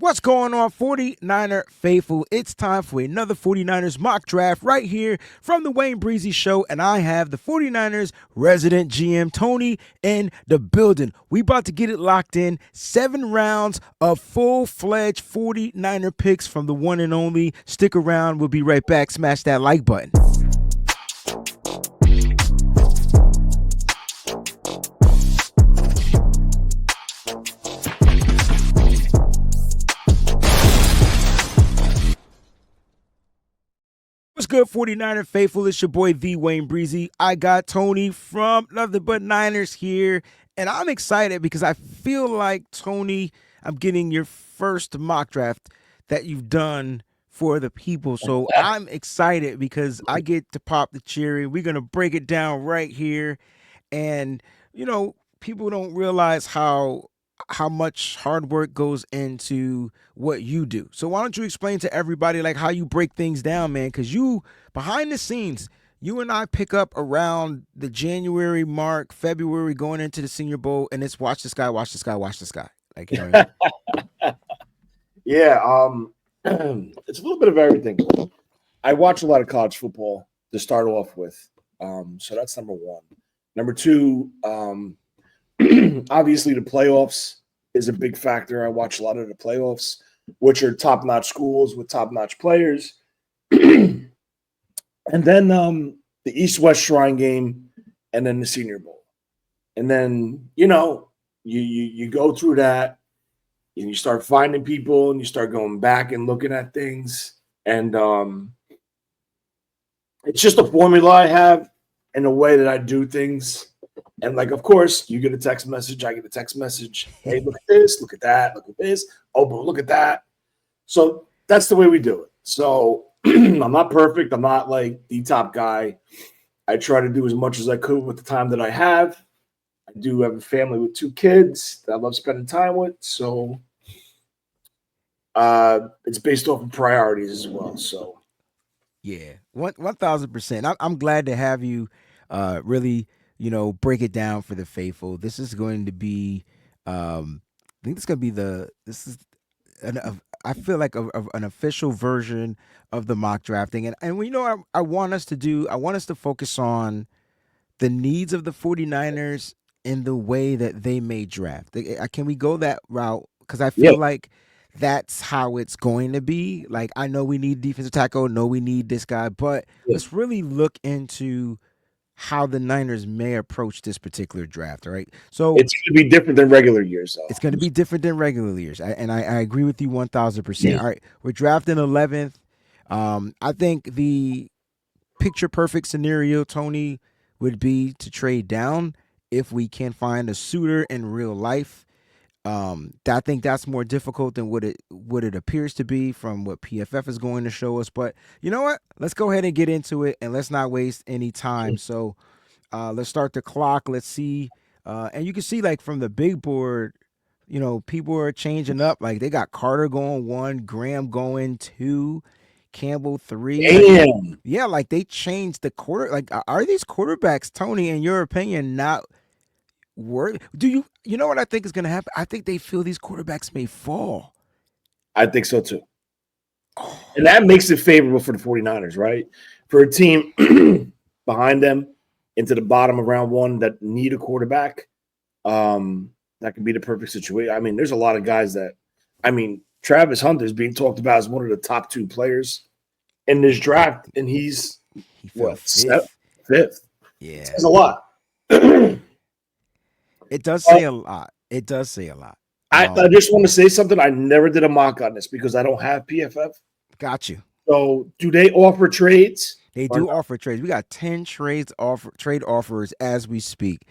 What's going on, 49er faithful? It's time for another 49ers mock draft right here from the WayneBreezie show, and I have the 49ers resident GM Tony in the building. We about to get it locked in. 7 rounds of full-fledged 49er picks from the one and only. Stick around. We'll be right back. Smash that like button. What's good, 49er faithful? It's your boy, the WayneBreezie. I got Tony from Nothing But Niners here, and I'm excited because I feel like, Tony, I'm getting your first mock draft that you've done for the people. So I'm excited because I get to pop the cherry. We're going to break it down right here. And, people don't realize how much hard work goes into what you do. So why don't you explain to everybody like how you break things down, man? Because you behind the scenes, you and I pick up around the January mark, February, going into the Senior Bowl, and it's watch this guy, watch this guy, watch this guy. Like, you know what I mean? Yeah, it's a little bit of everything. I watch a lot of college football to start off with, so that's number one. Number two, obviously the playoffs is a big factor. I watch a lot of the playoffs, which are top-notch schools with top-notch players. And then the East-West Shrine game, and then the Senior Bowl. And then, you go through that, and you start finding people, and you start going back and looking at things. And it's just a formula I have and a way that I do things. And, of course, you get a text message. I get a text message. Hey, look at this. Look at that. Look at this. Oh, but look at that. So that's the way we do it. So I'm not perfect. I'm not, the top guy. I try to do as much as I could with the time that I have. I do have a family with 2 kids that I love spending time with. So it's based off of priorities as well. So, Yeah, 1000%. I'm glad to have you really, break it down for the faithful. This is going to be, I think this is going to be this is, I feel like an official version of the mock drafting. And I want us to focus on the needs of the 49ers in the way that they may draft. Can we go that route? Because I feel like that's how it's going to be. Like, I know we need defensive tackle, know we need this guy, but let's really look into how the Niners may approach this particular draft. All right. So it's going to be different than regular years, though. It's going to be different than regular years. I agree with you 1000%. All right. We're drafting 11th. I think the picture perfect scenario, Tony, would be to trade down if we can find a suitor in real life. I think that's more difficult than what it appears to be from what PFF is going to show us. But you know what? Let's go ahead and get into it, and let's not waste any time. So let's start the clock. Let's see. And you can see, from the big board, people are changing up. Like, they got Carter going 1, Graham going 2, Campbell 3. Damn. They changed the quarter. Are these quarterbacks, Tony, in your opinion, not worth? You know what I think is going to happen? I think they feel these quarterbacks may fall. I think so too. And that makes it favorable for the 49ers, right? For a team behind them into the bottom of round 1 that need a quarterback, that could be the perfect situation. I mean, there's a lot of guys Travis Hunter is being talked about as one of the top 2 players in this draft, and he fell 5th. Yeah. That's a lot. It does say a lot. It does say a lot. I just want to say something. I never did a mock on this because I don't have PFF. Got you. So, do they offer trades? They do offer trades. We got 10 trade offers as we speak.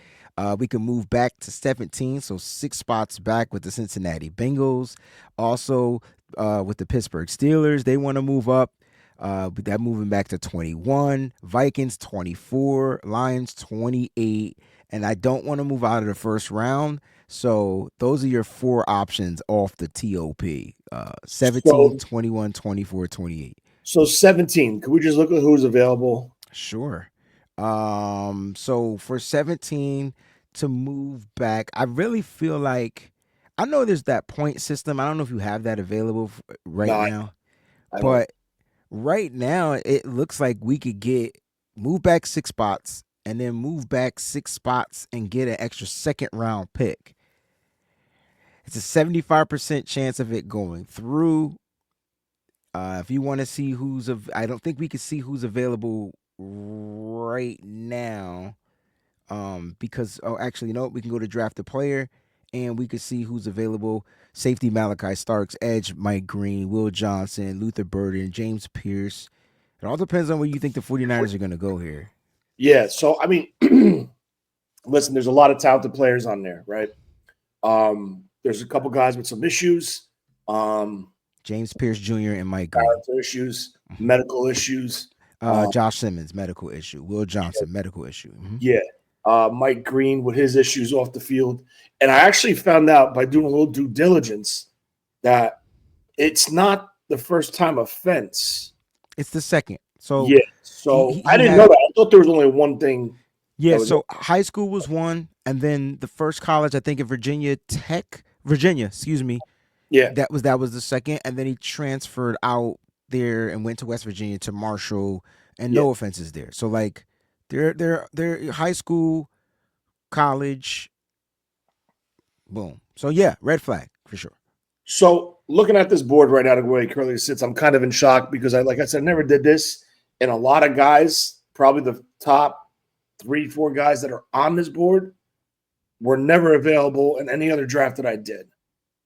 We can move back to 17, so 6 spots back with the Cincinnati Bengals. Also, with the Pittsburgh Steelers, they want to move up. That moving back to 21. Vikings 24. Lions 28. And I don't want to move out of the first round. So those are your 4 options off the TOP. 17, 21, 24, 28. So 17. Can we just look at who's available? Sure. So for 17 to move back, I really feel like I know there's that point system. I don't know if you have that available No, right now, I don't. but right now it looks like we could get move back 6 spots and then move back 6 spots and get an extra second round pick. It's a 75% chance of it going through. If you want to see I don't think we can see who's available right now. Because actually, you know what? We can go to draft a player, and we can see who's available. Safety Malachi Starks, edge Mike Green, Will Johnson, Luther Burden, James Pierce. It all depends on where you think the 49ers are going to go here. Yeah. So I mean, listen, there's a lot of talented players on there, right? There's a couple guys with some issues, James Pierce Jr. and Mike Green. character issues, medical issues. Josh Simmons, medical issue. Will Johnson, medical issue. Yeah. Mike Green with his issues off the field. And I actually found out by doing a little due diligence that it's not the first time offense. It's the second. So yeah. So he I didn't had- know that. I thought there was only one thing. Yeah, was so high school was one, and then the first college, I think in Virginia, excuse me, Yeah. that was the second, and then he transferred out there and went to West Virginia to Marshall, and no offenses there. So like, they're high school, college, boom. So yeah, red flag for sure. So looking at this board right now, the way it currently sits, I'm kind of in shock because like I said, never did this, and a lot of guys, probably the top 3-4 guys that are on this board, were never available in any other draft that I did.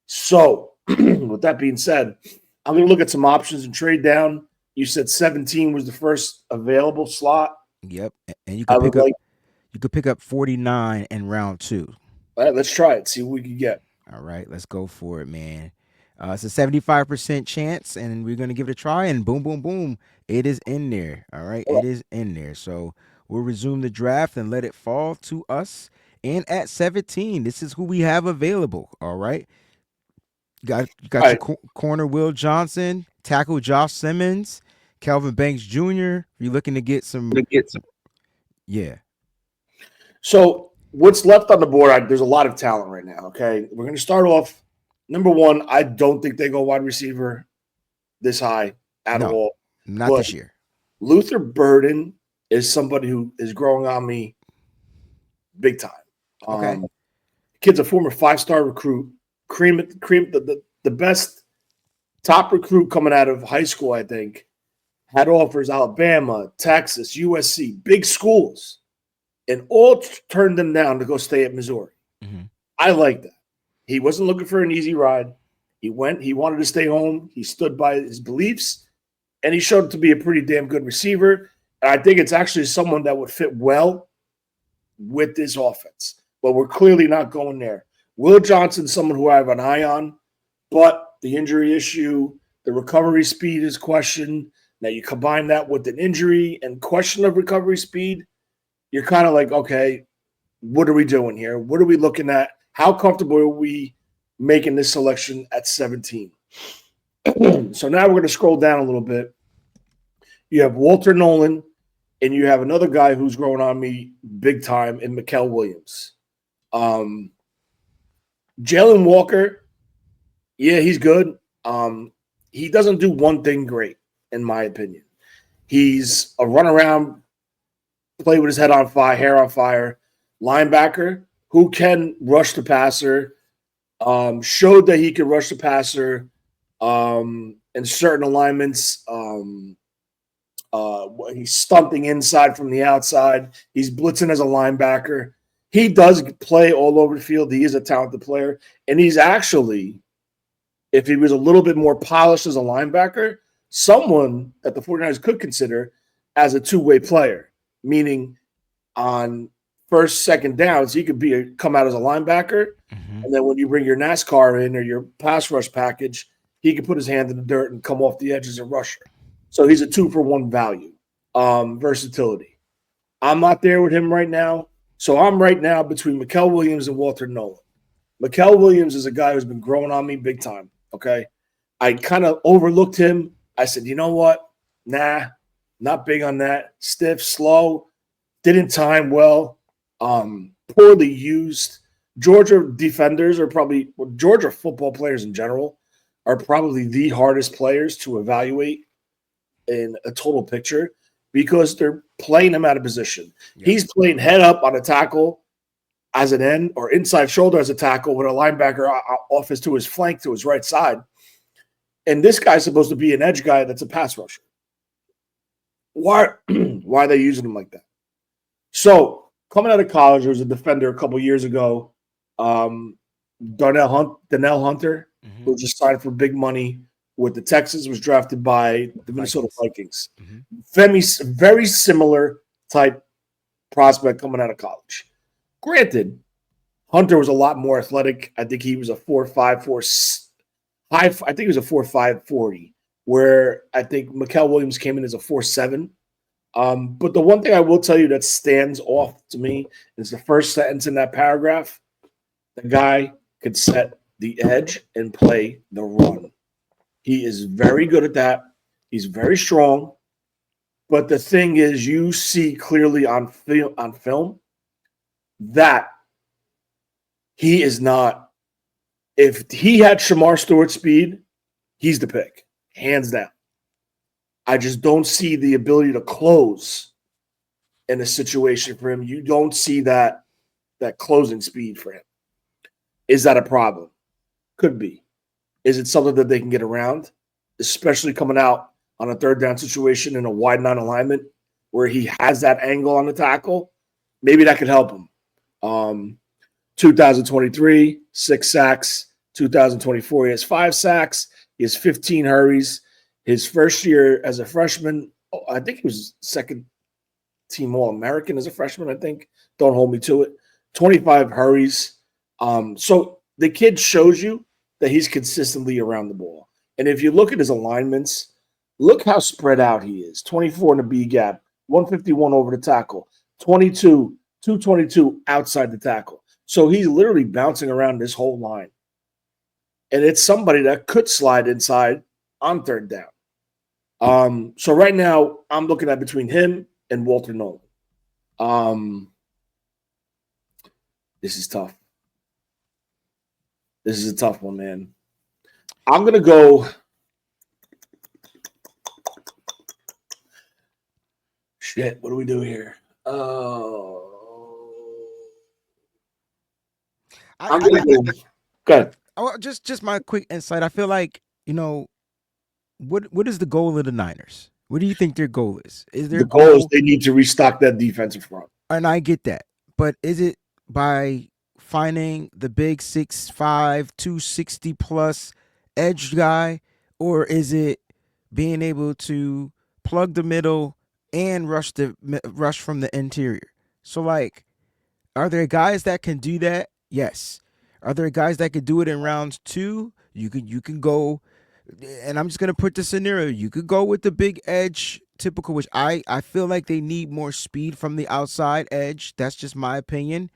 So with that being said, I'm going to look at some options and trade down. You said 17 was the first available slot. Yep, and you could pick up 49 in round 2. All right, let's try it. See what we can get. All right, let's go for it, man. It's a 75% chance, and we're gonna give it a try. And boom, boom, boom, it is in there. All right, it is in there. So we'll resume the draft and let it fall to us. And at 17, this is who we have available. All right, got your corner Will Johnson, tackle Josh Simmons, Calvin Banks Jr. You're looking to get some. Yeah. So what's left on the board? There's a lot of talent right now. Okay, we're going to start off. Number one, I don't think they go wide receiver this high at all. Not this year. Luther Burden is somebody who is growing on me big time. Okay. Kid's a former 5-star recruit. The best top recruit coming out of high school, I think. Had offers Alabama, Texas, USC, big schools, and all turned them down to go stay at Missouri. Mm-hmm. I like that. He wasn't looking for an easy ride. He wanted to stay home. He stood by his beliefs, and he showed to be a pretty damn good receiver. And I think it's actually someone that would fit well with this offense. But we're clearly not going there. Will Johnson, someone who I have an eye on, but the injury issue, the recovery speed is questioned. Now you combine that with an injury and question of recovery speed, you're kind of like, okay, what are we doing here? What are we looking at? How comfortable are we making this selection at 17? So now we're going to scroll down a little bit. You have Walter Nolan, and you have another guy who's growing on me big time in Mikael Williams. Jalen Walker, yeah, he's good. He doesn't do one thing great, in my opinion. He's a runaround, play with his head on fire, hair on fire, linebacker who can rush the passer, showed that he could rush the passer in certain alignments. He's stunting inside from the outside. He's blitzing as a linebacker. He does play all over the field. He is a talented player. And he's actually, if he was a little bit more polished as a linebacker, someone that the 49ers could consider as a two-way player, meaning on first, second downs, he could come out as a linebacker. Mm-hmm. And then when you bring your NASCAR in or your pass rush package, he can put his hand in the dirt and come off the edges and rush her. So he's a 2-for-1 value, versatility. I'm not there with him right now. So I'm right now between Mikael Williams and Walter Nolan. Mikael Williams is a guy who's been growing on me big time, okay? I kind of overlooked him. I said, you know what? Nah, not big on that. Stiff, slow, didn't time well, poorly used. Georgia defenders are probably Georgia football players in general are probably the hardest players to evaluate in a total picture because they're playing him out of position. Yep. He's playing head up on a tackle as an end or inside shoulder as a tackle with a linebacker off to his flank to his right side. And this guy's supposed to be an edge guy that's a pass rusher. Why are they using him like that? So coming out of college, there was a defender a couple years ago, Donnell Hunter, who just signed for big money with the Texans, was drafted by the Minnesota Vikings. Very similar type prospect coming out of college. Granted, Hunter was a lot more athletic. I think he was a 4.5, I think he was a 4.5 40, where I think Mikael Williams came in as a 4.7. But the one thing I will tell you that stands off to me is the first sentence in that paragraph. The guy could set the edge and play the run. He is very good at that. He's very strong. But the thing is, you see clearly on film that he is not. If he had Shamar Stewart's speed, he's the pick, hands down. I just don't see the ability to close in a situation for him. You don't see that closing speed for him. Is that a problem? Could be. Is it something that they can get around, especially coming out on a third down situation in a wide non-alignment where he has that angle on the tackle? Maybe that could help him. 2023, 6 sacks. 2024, he has 5 sacks. He has 15 hurries. His first year as a freshman, I think he was second team All-American as a freshman, I think. Don't hold me to it. 25 hurries. So the kid shows you that he's consistently around the ball. And if you look at his alignments, look how spread out he is. 24 in the B gap, 151 over the tackle, 222 outside the tackle. So he's literally bouncing around this whole line. And it's somebody that could slide inside on third down. So right now, I'm looking at between him and Walter Nolan. This is tough. This is a tough one, man. I'm going to go. Shit, what do we do here? I'm going to go. Go ahead. Just my quick insight. I feel like, what is the goal of the Niners? What do you think their goal is? Is their goal is they need to restock that defensive front. And I get that. But is it by finding the big 6'5", 260+ edge guy, or is it being able to plug the middle and rush from the interior? So, like, are there guys that can do that? Yes. Are there guys that could do it in round 2? You can go, and I'm just gonna put the scenario. You could go with the big edge typical, which I feel like they need more speed from the outside edge. That's just my opinion.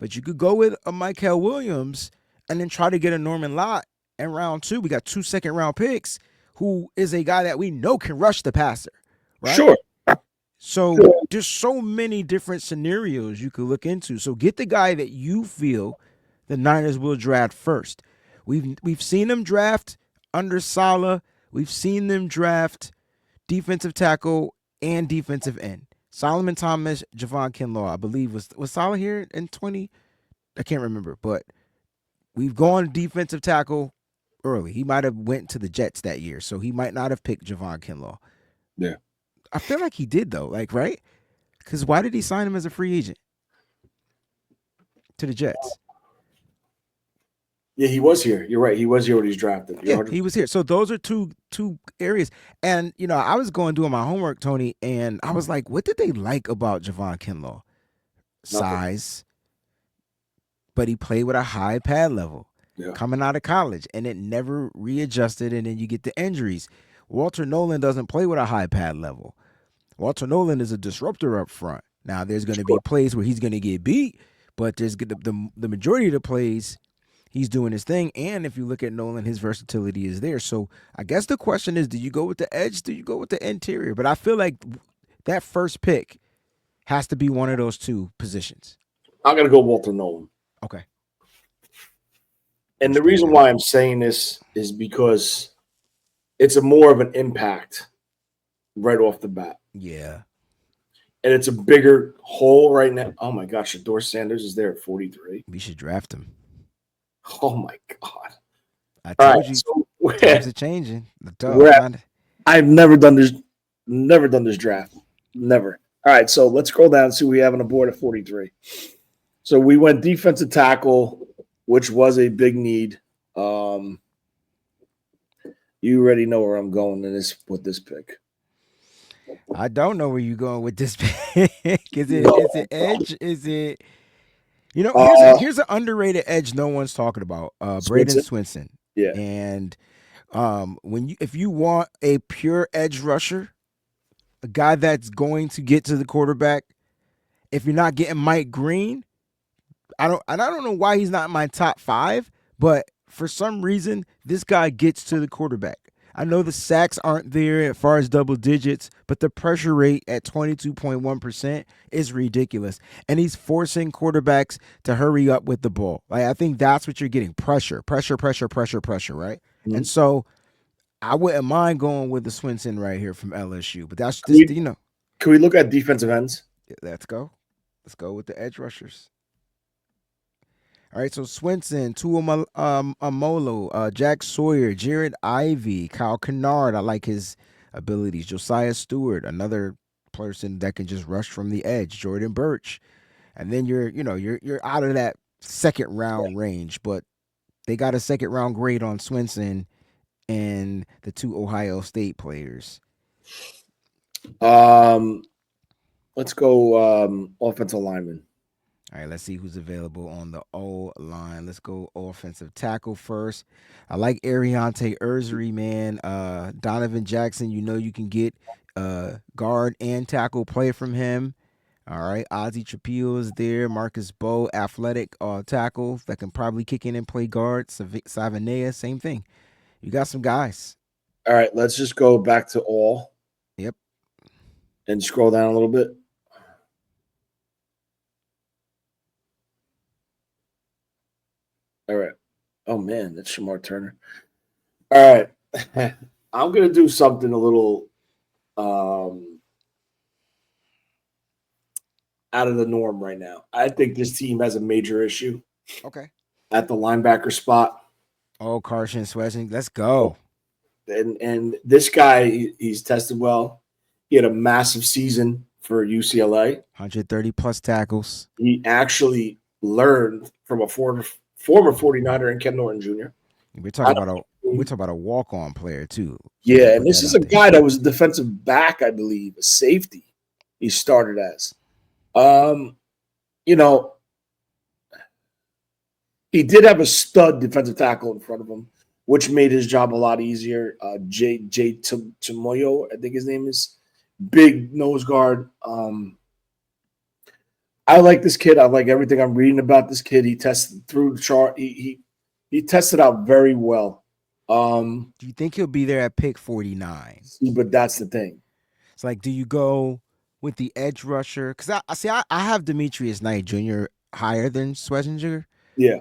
But you could go with a Mikael Williams and then try to get a Norman Lott in round 2. We got 2 second-round picks, who is a guy that we know can rush the passer, right? Sure. So there's so many different scenarios you could look into. So get the guy that you feel the Niners will draft first. We've seen them draft under Saleh. We've seen them draft defensive tackle and defensive end. Solomon Thomas, Javon Kinlaw, I believe was Saleh here in 20? I can't remember, but we've gone defensive tackle early. He might have went to the Jets that year, so he might not have picked Javon Kinlaw. Yeah. I feel like he did though, right? Because why did he sign him as a free agent to the Jets? Yeah, he was here. You're right. He was here when he's drafted. He was here. So those are two areas. And, I was doing my homework, Tony, and I was like, what did they like about Javon Kinlaw? Size. But he played with a high pad level coming out of college, and it never readjusted, and then you get the injuries. Walter Nolan doesn't play with a high pad level. Walter Nolan is a disruptor up front. Now, there's going to be plays where he's going to get beat, but there's the majority of the plays – he's doing his thing, and if you look at Nolan, his versatility is there. So I guess the question is, do you go with the edge? Do you go with the interior? But I feel like that first pick has to be one of those two positions. I'm going to go Walter Nolan. Okay. And the Respect reason that. why I'm saying this is because it's a more of an impact right off the bat. Yeah, And it's a bigger hole right now. Oh my gosh, Shador Sanders is there at 43. we should draft him. Oh my God. I All right. told you, So times are changing. we're at, Find it. I've never done this draft. Never. All right. So let's scroll down and see what we have on the board at 43. So we went defensive tackle, which was a big need. Um, you already know where I'm going in this with this pick. I don't know where you're going with this pick. Is it edge? Is it Uh, here's an underrated edge no one's talking about. Braden Swinson. Swinson. Yeah. And if you want a pure edge rusher, a guy that's going to get to the quarterback, if you're not getting Mike Green, I don't know why he's not in my top 5, but for some reason this guy gets to the quarterback. I know the sacks aren't there as far as double digits, but the pressure rate at 22.1% is ridiculous. And he's forcing quarterbacks to hurry up with the ball. Like, I think that's what you're getting. Pressure, right? Mhm. And so I wouldn't mind going with the Swinson right here from LSU. But that's Can just, we, can we look at defensive ends? let's go. Let's go with the edge rushers. All right, so Swinson, Amolo, Jack Sawyer, Jared Ivey, Kyle Kennard. I like his abilities. Josiah Stewart, another person that can just rush from the edge. Jordan Birch, and then you're out of that second round range, but they got a second round grade on Swinson and the 2 Ohio State players. Um, let's go offensive lineman. All right, let's see who's available on the O line. Let's go offensive tackle first. I like Ariante Ursery, man. Donovan Jackson, you can get guard and tackle play from him. All right, Ozzy Trapillo is there. Marcus Bowe, athletic tackle that can probably kick in and play guard. Savanea, same thing. You got some guys. All right, let's just go back to all Yep. and scroll down a little bit. All right. Oh man, that's Shamar Turner. All right. I'm gonna do something a little out of the norm right now. I think this team has a major issue Okay. at the linebacker spot. Oh, Carson Swedging. Let's go. And this guy, he's tested well. He had a massive season for UCLA. 130 plus tackles. He actually learned from a former 49er and Ken Norton Jr. We're talking about a walk-on player too. Yeah, and Put this that is out a there. guy that was a defensive back, I believe, a safety. He started as. Um, you know, he did have a stud defensive tackle in front of him, which made his job a lot easier. Jay Chimoyo, I think his name is, big nose guard. I like this kid. I like everything I'm reading about this kid. He tested through the chart. He tested out very well. Do you think he'll be there at pick 49? But that's the thing. It's like, do you go with the edge rusher? Because I have Demetrius Knight Jr. higher than Schlesinger. Yeah.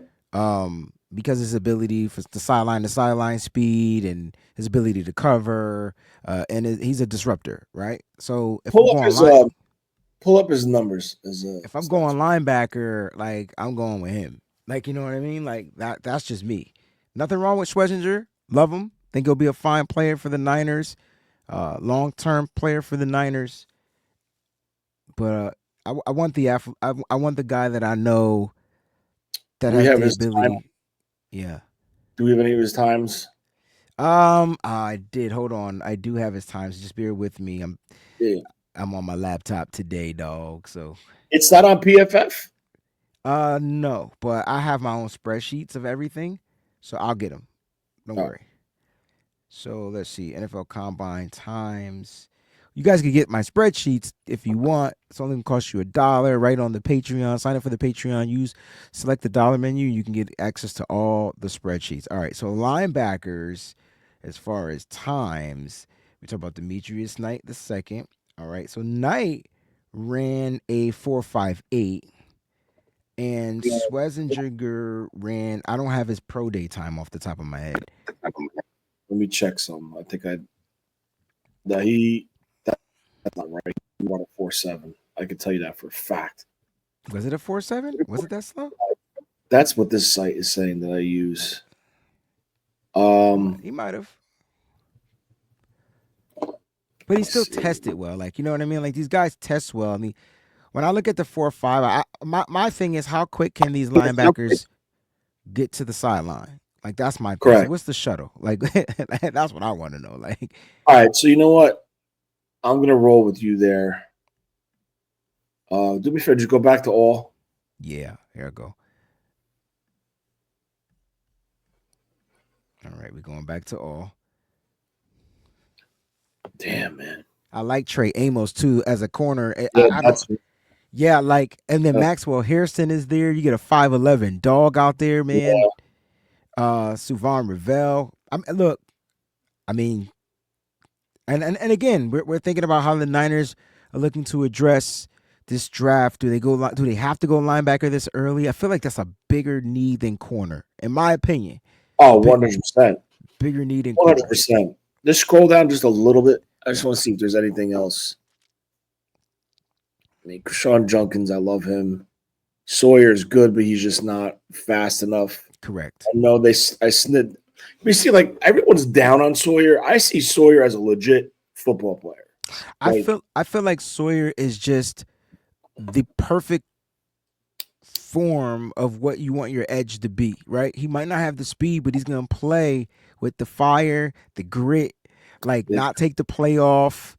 Because his ability for the sideline to sideline speed and his ability to cover, and he's a disruptor, right? So pull up his numbers. If I'm going linebacker, like I'm going with him. Like, you know what I mean? Like that's just me. Nothing wrong with Schlesinger. Love him. Think he'll be a fine player for the Niners. Long-term player for the Niners. But I want I want the guy that I know that Do we has have the his time? ability. Yeah. Do we have any of his times? I did. Hold on. I do have his times. Just bear with me. Yeah. I'm on my laptop today, dog. So It's not on PFF. no, but I have my own spreadsheets of everything, so I'll get them. Don't All right. worry. So let's see. NFL Combine times. You guys can get my spreadsheets if you want. It's only gonna cost you $1 right on the Patreon. Sign up for the Patreon. Select the dollar menu. You can get access to all the spreadsheets. All right. So linebackers, as far as times, we talk about Demetrius Knight the second. All right. So Knight ran a 4.58. And Yeah. Schwarzenegger ran. I don't have his pro day time off the top of my head. Let me check some. I think I that he that's not right. He won a 4.7. I can tell you that for a fact. Was it a 4.7? Was it that slow? That's what this site is saying that I use. He might have. But he Let's still see. tested well. Like, you know what I mean? Like, these guys test well. I mean, when I look at the 4.5, my thing is how quick can these linebackers get to the sideline? Like, that's my thing. So Correct. what's the shuttle? Like, that's what I want to know. Like, All right. So you know what? I'm gonna roll with you there. Do me a favor, just go back to all. yeah, here I go. All right, we're going back to all. Damn, man. I like Trey Amos too as a corner. Yeah, I don't. that's Yeah, like, and then uh, Maxwell Harrison is there. You get a 5'11" dog out there, man. yeah. Suvan Ravel. Look. I mean, and again, we're thinking about how the Niners are looking to address this draft. Do they have to go linebacker this early? I feel like that's a bigger need than corner, in my opinion. Oh, Big 100%. bigger need than corner. 100%. Just scroll down just a little bit. I just want to see if there's anything else. I mean, Sean Junkins, I love him. Sawyer's good, but he's just not fast enough. Correct. I know I snid. We see like everyone's down on Sawyer. I see Sawyer as a legit football player. Like, I feel like Sawyer is just the perfect form of what you want your edge to be, right? He might not have the speed, but he's gonna play with the fire, the grit, like yeah, not take the play off.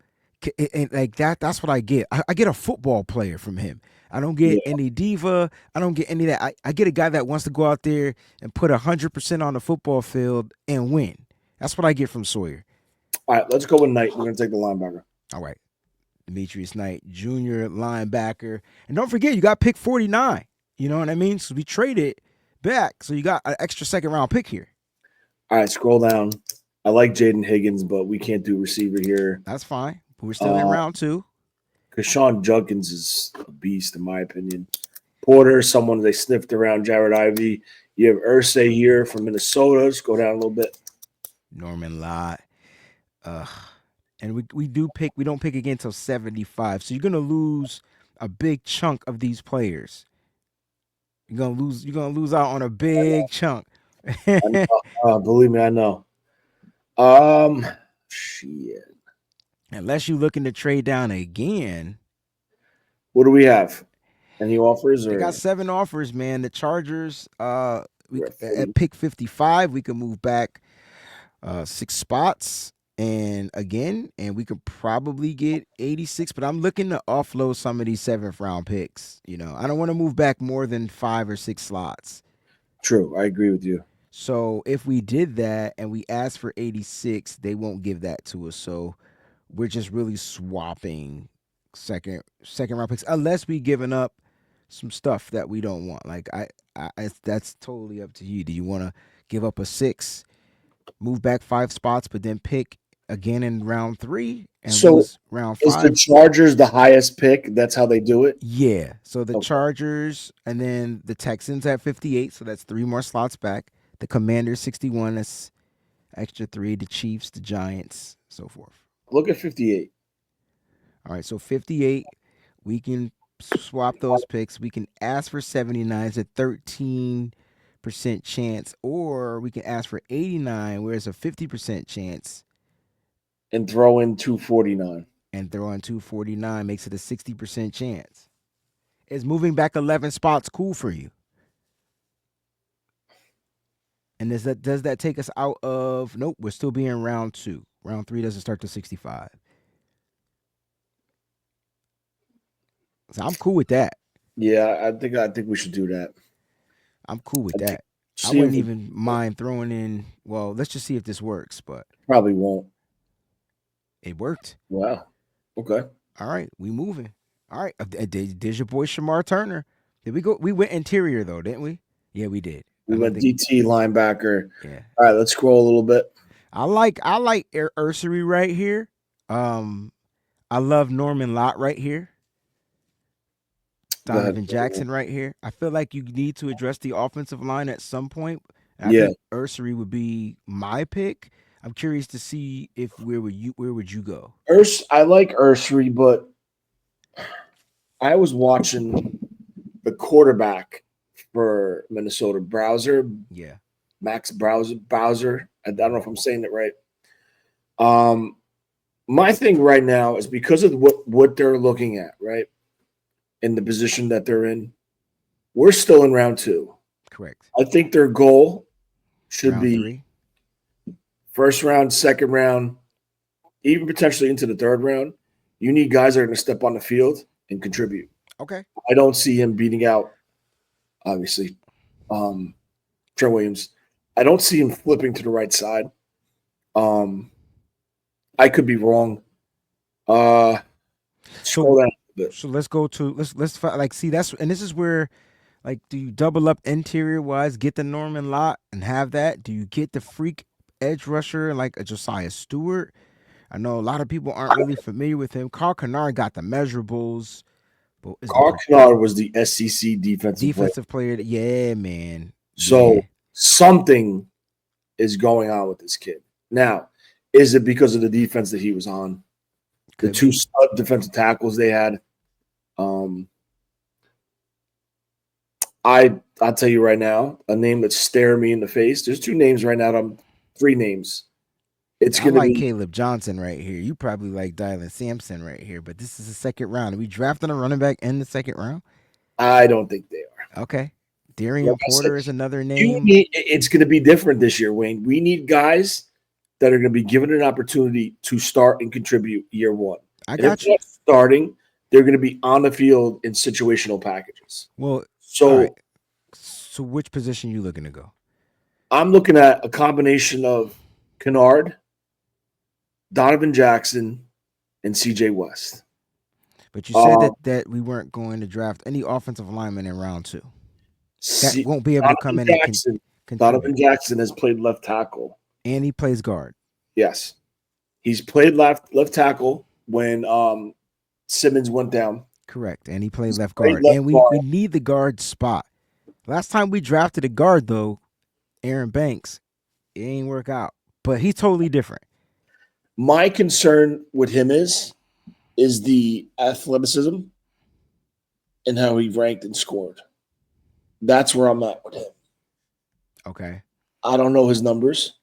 And like that's what I get. I get a football player from him. I don't get yeah. any diva. I don't get any of that. I get a guy that wants to go out there and put 100% on the football field and win. That's what I get from Sawyer. All right, let's go with Knight. We're gonna take the linebacker. All right. Demetrius Knight, junior linebacker. And don't forget, you got pick 49. You know what I mean? So we traded back. So you got an extra second round pick here. All right, scroll down. I like Jaden Higgins, but we can't do receiver here. That's fine. But we're still in round two. Because Sean Junkins is a beast, in my opinion. Porter, someone they sniffed around Jared Ivey. You have Ursay here from Minnesota. Just go down a little bit. Norman Lott. And we don't pick again until 75. So you're gonna lose a big chunk of these players. You're gonna lose out on a big chunk. I know. Believe me, I know. Shit. Unless you're looking to trade down again. What do we have? Any offers They or got 7 offers, man. The Chargers, we're at pick 55, we can move back 6 spots, and we could probably get 86. But I'm looking to offload some of these 7th round picks. You know, I don't want to move back more than 5 or 6 slots. True, I agree with you. So if we did that and we asked for 86, they won't give that to us. So we're just really swapping second round picks unless we giving up some stuff that we don't want. Like that's totally up to you. Do you want to give up a 6, move back 5 spots, but then pick again in round 3 and So lose round is the 5? Chargers the highest pick? That's how they do it? Yeah. So the Okay. Chargers and then the Texans at 58. So that's 3 more slots back. The Commanders 61. That's extra 3. The Chiefs, the Giants, so forth. Look at 58. All right. So 58, we can swap those picks. We can ask for 79. It's a 13% chance, or we can ask for 89, where it's a 50% chance, And throw in 249. and throw in 249 makes it a 60% chance. Is moving back 11 spots cool for you? And does that take us out of? Nope, we're still being round 2. Round 3 doesn't start to 65. So I'm cool with that. Yeah, I think we should do that. I'm cool with I think, that. I see wouldn't if even mind throwing in. Well, let's just see if this works. But probably won't. it worked. Wow. Okay. All right, we moving. All right, there's your boy Shamar Turner. Did we go? We went interior though, didn't we? Yeah, we did. We went DT linebacker. Yeah. All right, let's scroll a little bit. I like Ursary right here. I love Norman Lott right here. Go ahead. Donovan Jackson right here. I feel like you need to address the offensive line at some point. And I Yeah, think Ursery would be my pick. I'm curious to see if where would you go? I like Ursary, but I was watching the quarterback for Minnesota, Yeah. Max Bowser. I don't know if I'm saying it right. Um, my thing right now is because of what they're looking at, right, in the position that they're in. We're still in round two. Correct. I think their goal should Round be 3. first round, second round, even potentially into the third round. You need guys that are going to step on the field and contribute. Okay. I don't see him beating out, obviously, Trent Williams. I don't see him flipping to the right side. Um, I could be wrong. Uh, Scroll So down a bit. so let's go to like see that's and this is where like do you double up interior wise, get the Norman Lott and have that? Do you get the freak edge rusher like a Josiah Stewart? I know a lot of people aren't really familiar with him. Carl Kennard got the measurables, but is the Carl Kennard was the SEC defensive player. defensive player? Yeah, man. Yeah, So something is going on with this kid. Now, is it because of the defense that he was on? The could two be. stud defensive tackles they had. Um, I'll tell you right now, a name that's staring me in the face. There's two names right now. Three names. It's I going to like be. Caleb Johnson right here. You probably like Dylan Sampson right here, but this is the second round. Are we drafting a running back in the second round? I don't think they are. Okay. Like Darian I said, Porter is another name. it's going to be different this year, Wayne. We need guys that are going to be given an opportunity to start and contribute year one. I And if got they're you. not starting, they're going to be on the field in situational packages. Well, all right. So So which position you looking to go? I'm looking at a combination of Kennard, Donovan Jackson, and CJ West. But you said Um, that we weren't going to draft any offensive linemen in round 2. That C- won't be able to come Donovan in and Jackson. contribute. Donovan Jackson has played left tackle. And he plays guard. Yes, he's played left tackle when Simmons went down. Correct. And he played He's left played guard. left And we guard. need the guard spot. Last time we drafted a guard though, Aaron Banks, it ain't work out. But he's totally different. My concern with him is the athleticism and how he ranked and scored. That's where I'm at with him. Okay. I don't know his numbers.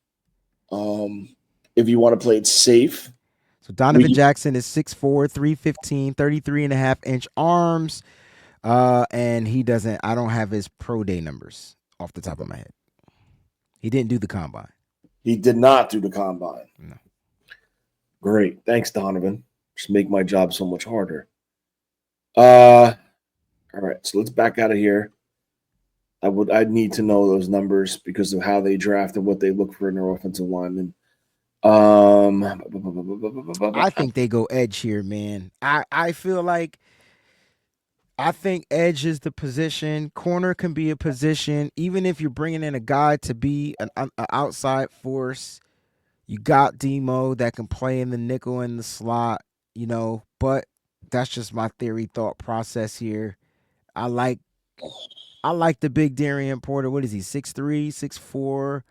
If you want to play it safe, So Donovan Jackson is 6'4", 315, 33.5-inch arms. And I don't have his pro day numbers off the top of my head. He didn't do the combine. he did not do the combine. No. Great. Thanks, Donovan. Just make my job so much harder. All right, so let's back out of here. I'd need to know those numbers because of how they draft and what they look for in their offensive linemen. I think they go edge here, man. I feel like I think edge is the position. Corner can be a position. Even if you're bringing in a guy to be an outside force, you got Demo that can play in the nickel in the slot, but that's just my theory thought process here. I like I like the big Darian Porter. What is he? 6'3", 6'4",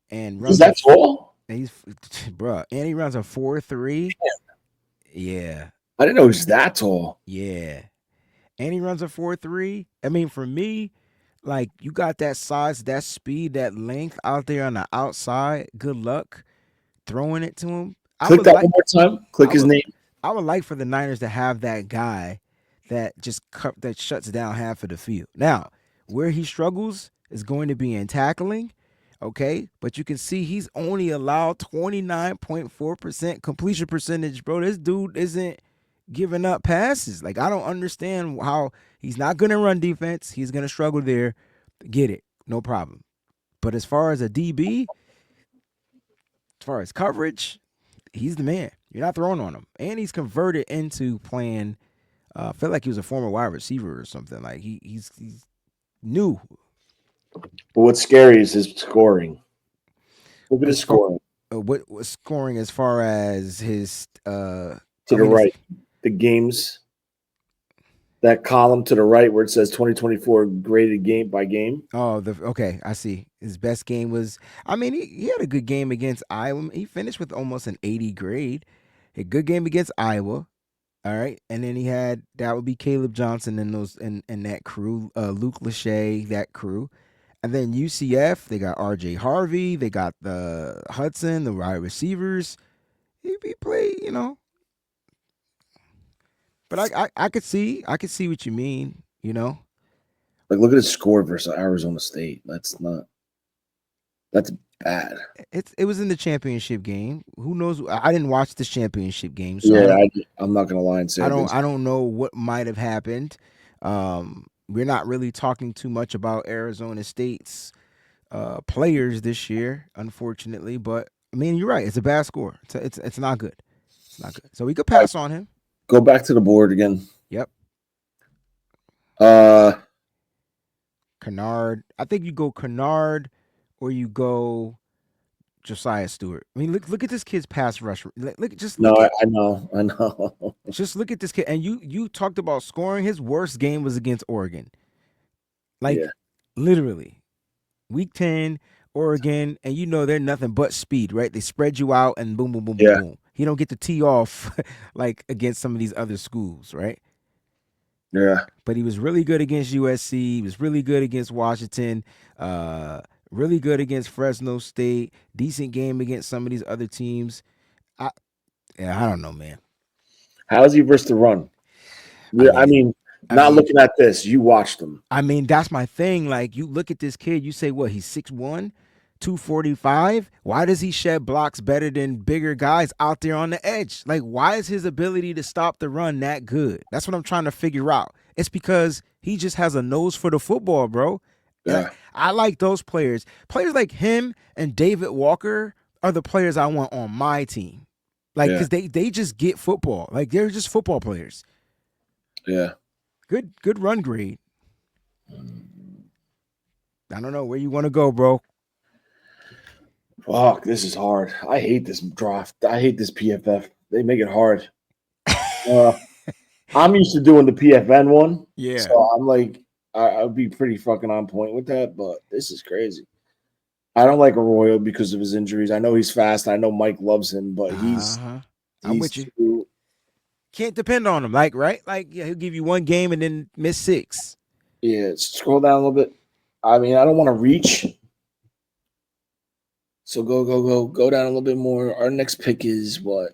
and Is runs a that all? and he's bruh. And he runs a 4.3. Yeah. I didn't know he was that tall. Yeah. And he runs a 4.3. I mean, for me, like you got that size, that speed, that length out there on the outside. Good luck throwing it to him. Click that one more time. Click I his would name. I would like for the Niners to have that guy that that shuts down half of the field. Now, where he struggles is going to be in tackling, okay? But you can see he's only allowed 29.4% completion percentage, bro. This dude isn't giving up passes. Like I don't understand how he's not going to run defense. He's going to struggle there. Get it. No problem. But as far as a DB, as far as coverage, he's the man. You're not throwing on him. And he's converted into playing I felt like he was a former wide receiver or something. Like he's new. But what's scary is his scoring. Look at his scoring. What was scoring as far as his To the right. The games. that column to the right where it says 2024 graded game by game. Oh, okay, I see. His best game was. I mean, he had a good game against Iowa. He finished with almost an 80 grade. A good game against Iowa. All right, and then he had that would be Caleb Johnson and those and that crew, Luke Lachey, that crew, and then UCF they got R.J. Harvey, they got the Hudson, the wide receivers. He played, but I could see what you mean, Like, look at his score versus Arizona State. That's bad. It was in the championship game. Who knows? I didn't watch this championship game, so Yeah, I'm not gonna lie and say I don't know what might have happened. We're not really talking too much about Arizona State's players this year, unfortunately. But I mean, you're right. It's a bad score. It's not good. It's not good. So we could pass on him. Go back to the board again. Yep. Uh, Kennard. I think you go Kennard or you go Josiah Stewart. I mean, look at this kid's pass rush. I know. Just look at this kid. And you talked about scoring. His worst game was against Oregon. Like literally, week 10, Oregon, and they're nothing but speed, right? They spread you out and boom, boom, boom, boom, boom. He don't get to tee off like against some of these other schools, right? Yeah. But he was really good against USC. He was really good against Washington. Really good against Fresno State. Decent game against some of these other teams. I don't know, man. How is he versus the run? I mean, looking at this, you watched him. I mean, that's my thing. Like, you look at this kid, you say, what, he's 6'1", 245? Why does he shed blocks better than bigger guys out there on the edge? Like, why is his ability to stop the run that good? That's what I'm trying to figure out. It's because he just has a nose for the football, bro. Yeah. I like those players. Players like him and David Walker are the players I want on my team. Like, because they just get football. Like, they're just football players. Yeah. Good run grade. I don't know where you want to go, bro. Fuck, this is hard. I hate this draft. I hate this PFF. They make it hard. I'm used to doing the PFN one. Yeah. So I'm like, I'll be pretty fucking on point with that, but this is crazy. I don't like Arroyo because of his injuries. I know he's fast. I know Mike loves him, but I'm with you. Can't depend on him, right? Like, he'll give you one game and then miss 6. Yeah, scroll down a little bit. I mean, I don't want to reach. So go down a little bit more. Our next pick is what?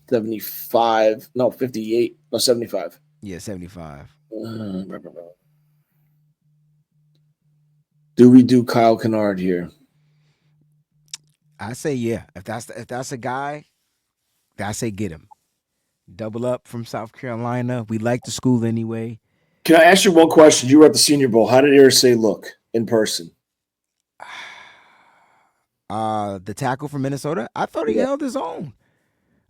75. No, 58. No, 75. Yeah, 75. Do we do Kyle Kennard here? I say yeah. If that's a guy, I say get him. Double up from South Carolina. We like the school anyway. Can I ask you one question? You were at the Senior Bowl. How did Irsay look in person? The tackle from Minnesota, I thought he held his own.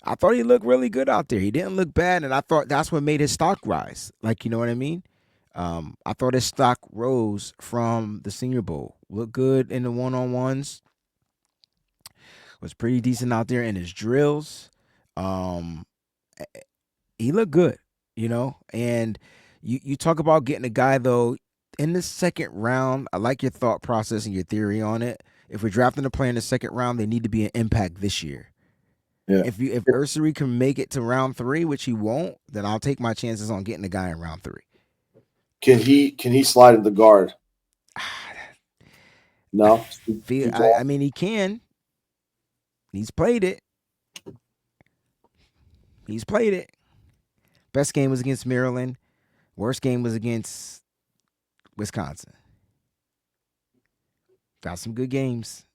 I thought he looked really good out there. He didn't look bad, and I thought that's what made his stock rise. Like, you know what I mean? I thought his stock rose from the Senior Bowl. Looked good in the one-on-ones. Was pretty decent out there in his drills. He looked good, and you talk about getting a guy, though, in the second round. I like your thought process and your theory on it. If we're drafting a player in the second round, they need to be an impact this year. Yeah. If Ursary can make it to round 3, which he won't, then I'll take my chances on getting a guy in round 3. Can he slide in the guard? No. I mean, he can. He's played it. Best game was against Maryland. Worst game was against Wisconsin. Got some good games.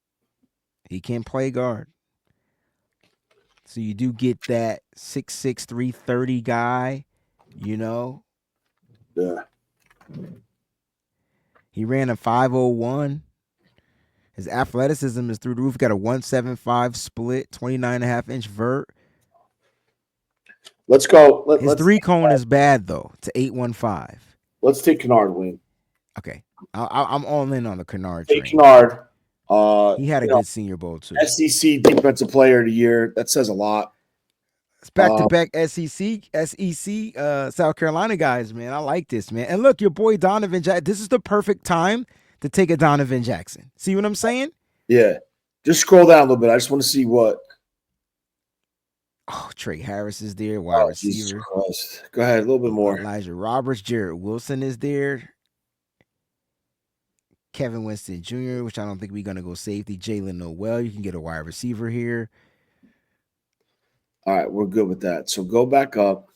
He can play guard. So you do get that 6'6", 330 guy, Yeah. He ran a 5.01. His athleticism is through the roof. Got a 1.75 split, 29.5-inch vert. Let's go. His 3-cone is bad, though, to 8.15. Let's take Kennard, Wayne. Okay. I'm all in on the Kennard train. Take Kennard. He had a good Senior Bowl, too. SEC Defensive Player of the Year. That says a lot. It's back-to-back SEC, South Carolina guys, man. I like this, man. And look, your boy Donovan Jackson. This is the perfect time to take a Donovan Jackson. See what I'm saying? Yeah. Just scroll down a little bit. I just want to see what. Oh, Trey Harris is there, wide Oh, Jesus receiver. Christ. Go ahead, a little bit more. Elijah Roberts, Jarrett Wilson is there. Kevin Winston Jr., which I don't think we're going to go safety. Jalen Noel, you can get a wide receiver here. All right, we're good with that. So go back up.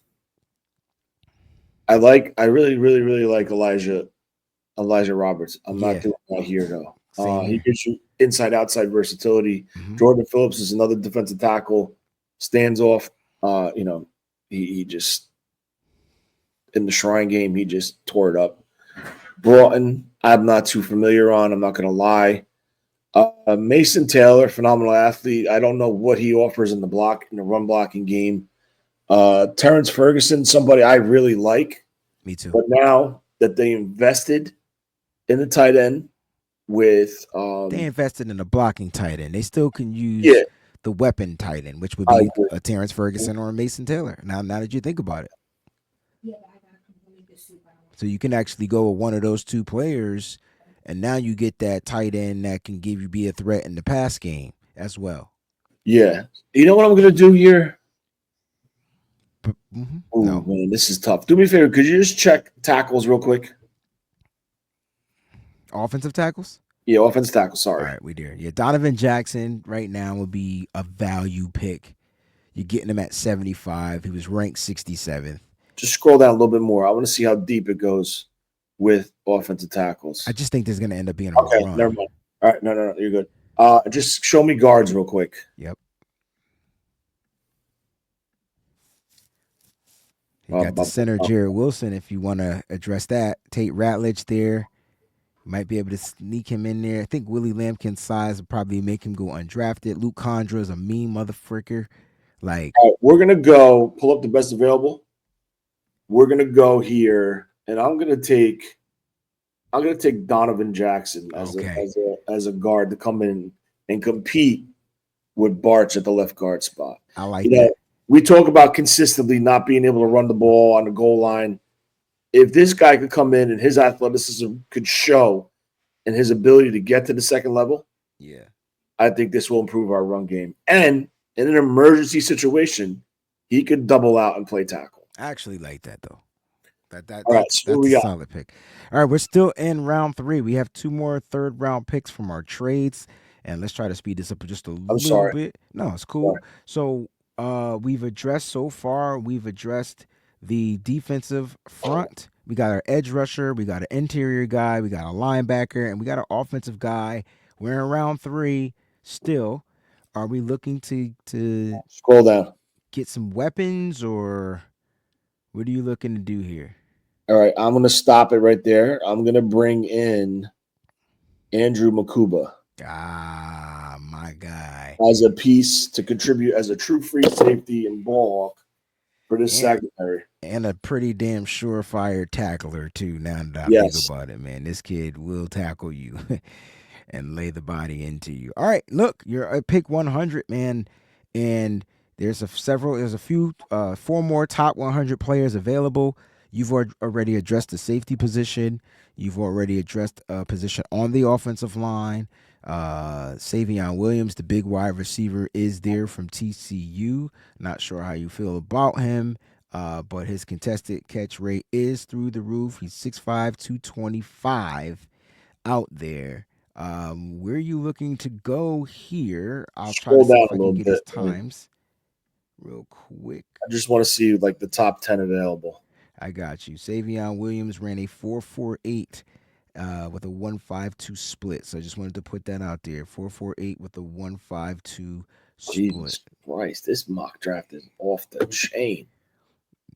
I really, really, really like Elijah Roberts. I'm not doing that here though. He gives you inside outside versatility. Mm-hmm. Jordan Phillips is another defensive tackle. Stands off. He just in the Shrine game, he just tore it up. Broughton, I'm not too familiar on. I'm not going to lie. Mason Taylor, phenomenal athlete. I don't know what he offers in the run blocking game. Terrence Ferguson, somebody I really like. Me too. But now that they invested in the tight end with they invested in a blocking tight end. They still can use the weapon tight end, which would be a Terrence Ferguson or a Mason Taylor. Now that you think about it. So you can actually go with one of those two players, and now you get that tight end that can be a threat in the pass game as well. Yeah. You know what I'm going to do here? Mm-hmm. Oh, no. Man, this is tough. Do me a favor. Could you just check tackles real quick? Offensive tackles? Yeah, offensive tackles. Sorry. All right, we there. Yeah, Donovan Jackson right now would be a value pick. You're getting him at 75. He was ranked 67th. Just scroll down a little bit more. I want to see how deep it goes with offensive tackles. I just think there's going to end up being a run. Never mind. All right, no, you're good. Just show me guards real quick. Yep. You got the center, Jarrett Wilson, if you want to address that. Tate Ratledge there. You might be able to sneak him in there. I think Willie Lampkin's size would probably make him go undrafted. Luke Condra is a mean motherfucker. Like, all right, we're going to go pull up the best available. We're going to go here, and I'm going to take Donovan Jackson as a guard to come in and compete with Barch at the left guard spot. I like that. We talk about consistently not being able to run the ball on the goal line. If this guy could come in and his athleticism could show and his ability to get to the second level, I think this will improve our run game. And in an emergency situation, he could double out and play tackle. I actually like that, though. That's a solid pick. All right, we're still in round 3. We have 2 more third-round picks from our trades, and let's try to speed this up just a little bit. No, it's cool. Sorry. So we've addressed the defensive front. We got our edge rusher, we got an interior guy, we got a linebacker, and we got an offensive guy. We're in round 3 still. Are we looking to scroll down, get some weapons, or what are you looking to do here? All right, I'm going to stop it right there. I'm going to bring in Andrew Makuba. Ah, my guy. As a piece to contribute as a true free safety and ball hawk for this secondary. And a pretty damn surefire tackler, too, now that I think about it, man. This kid will tackle you and lay the body into you. All right, look, you're at pick 100, man, and there's 4 more top 100 players available. You've already addressed the safety position. You've already addressed a position on the offensive line. Savion Williams, the big wide receiver, is there from TCU. Not sure how you feel about him, but his contested catch rate is through the roof. He's 6'5", 225 out there. Where are you looking to go here? I'll try to see if I can get his times real quick. I just want to see like the top 10 available. I got you. Savion Williams ran a 4.48 with a 1.52 split. So I just wanted to put that out there. 4.48 with a 1.52 split. Jesus Christ, this mock draft is off the chain.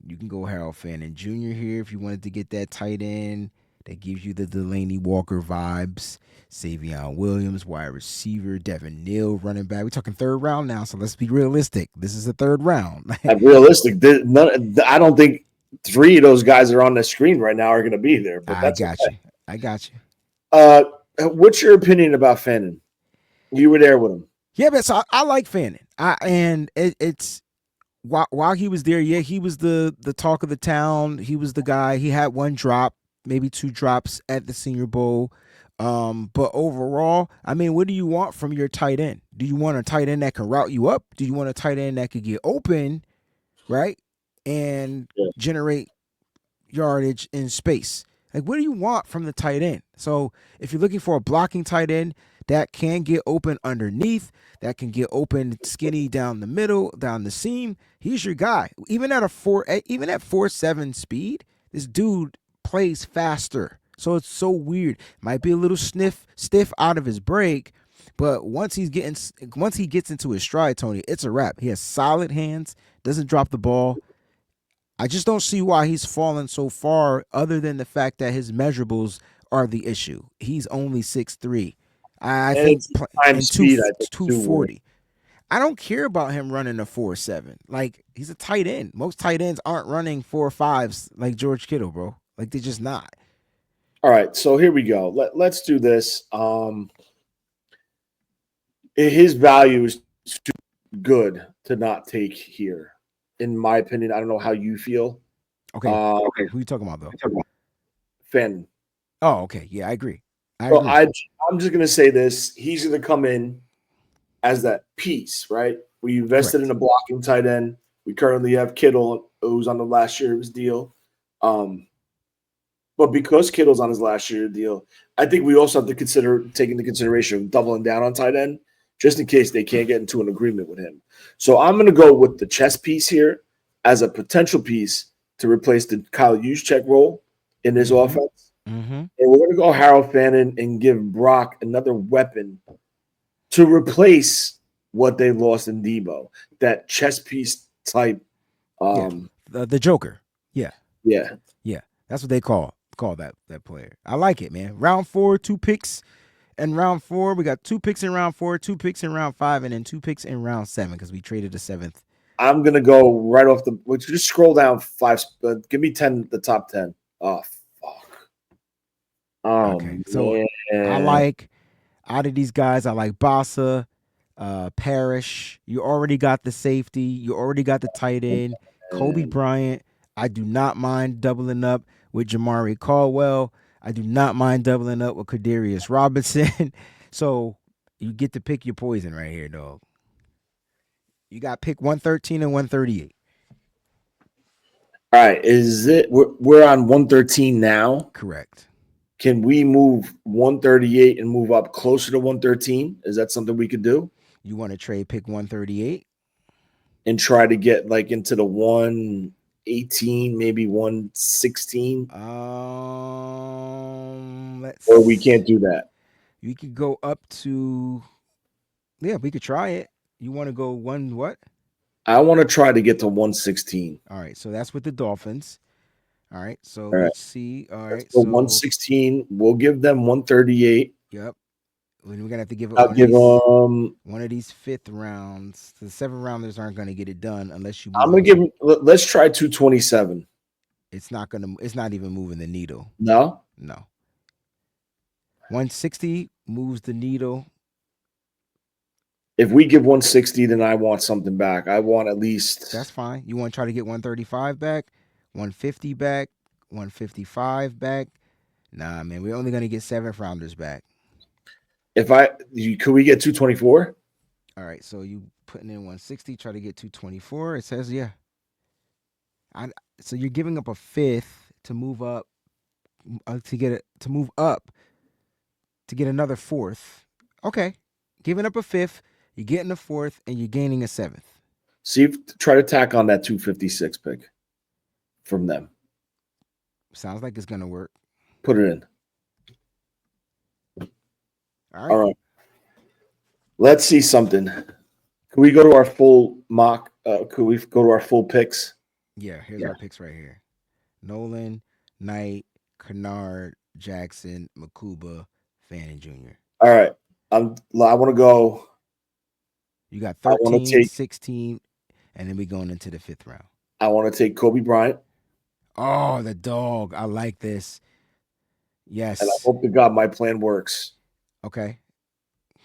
You can go Harold Fannin Jr. here if you wanted to get that tight end. That gives you the Delaney Walker vibes. Savion Williams, wide receiver. Devin Neal, running back. We're talking 3rd round now, so let's be realistic. This is the 3rd round. Realistic. I don't think 3 of those guys that are on the screen right now are going to be there. But I got you. What's your opinion about Fannin? You were there with him. Yeah, but so I like Fannin. It's while he was there, yeah, he was the talk of the town. He was the guy. He had one drop, maybe two drops at the Senior Bowl. But overall, I mean, what do you want from your tight end? Do you want a tight end that can route you up? Do you want a tight end that could get open, right, and Yeah. generate yardage in space? Like, what do you want from the tight end? So, if you're looking for a blocking tight end that can get open underneath, that can get open skinny down the middle, down the seam, he's your guy. Even at 4.7 speed, this dude plays faster. So it's so weird. Might be a little stiff out of his break, but once he gets into his stride, Tony, it's a wrap. He has solid hands, doesn't drop the ball. I just don't see why he's fallen so far, other than the fact that his measurables are the issue. He's only 6'3". I And think it's time in speed, I think, two too. 40. I don't care about him running a 4.7. Like, he's a tight end. Most tight ends aren't running 4.5s like George Kittle, bro. Like, they're just not. All right, so here we go. Let's do this. His value is too good to not take here, in my opinion. I don't know how you feel. Okay, Okay, who you talking about though? Fenton. Oh, okay, yeah, I agree. So I'm just gonna say this: he's gonna come in as that piece, right? We invested Correct. in a blocking tight end. We currently have Kittle, who's on the last year of his deal. But because Kittle's on his last year deal, I think we also have to consider taking the consideration of doubling down on tight end, just in case they can't get into an agreement with him. So I'm going to go with the chess piece here as a potential piece to replace the Kyle Juszczyk role in this offense. Mm-hmm. And we're going to go Harold Fannin and give Brock another weapon to replace what they lost in Debo, that chess piece type. Yeah, the Joker. Yeah, Yeah. yeah, that's what they call that player. I like it, man. Round 4, 2 picks. In round 4, we got 2 picks in round 4, 2 picks in round 5, and then 2 picks in round 7 because we traded the 7th. I'm gonna go right off the. Just scroll down 5. Give me 10. The top 10. Oh fuck. Oh Okay, so I man. like out of these guys, I like Bossa, Parrish. You already got the safety. You already got the tight end, Kobe Bryant. I do not mind doubling up with Jamari Caldwell. I do not mind doubling up with Kadarius Robinson. So you get to pick your poison right here, dog. You got pick 113 and 138. All right. Is it? We're on 113 now. Correct. Can we move 138 and move up closer to 113? Is that something we could do? You want to trade pick 138? And try to get like into the 118, maybe 116? Or we can't do that. You could go up to. Yeah, we could try it. You want to go one what? I want to try to get to 116. All right, so that's with the Dolphins. All right, so All right. let's see. All Let's right, go so 116. We'll give them 138. yep, we're gonna have to give it I'll give them. one of these 5th rounds. The 7th rounders aren't gonna get it done unless you I'm move. gonna give them. Let's try 227. It's not gonna. It's not even moving the needle. No. No. 160 moves the needle. If we give 160, then I want something back. I want at least. That's fine. You want to try to get 135 back, 150 back, 155 back. Nah, man, we're only gonna get 7th rounders back. If could we get 224? All right, so you putting in 160, try to get 224. It says yeah. So you're giving up a 5th to move up, to move up to get another 4th. Okay, giving up a 5th, you're getting a 4th, and you're gaining a 7th. Try to tack on that 256 pick from them. Sounds like it's gonna work. Put it in. All right. Let's see something. Can we go to our full mock? Could we go to our full picks? Yeah, here's our picks right here. Nolan, Knight, Kennard, Jackson, Makuba, Fannin Jr. All right. I want to go. You got 13, 16, and then we going into the 5th round. I want to take Kobe Bryant. Oh, the dog. I like this. Yes. And I hope to God my plan works. Okay.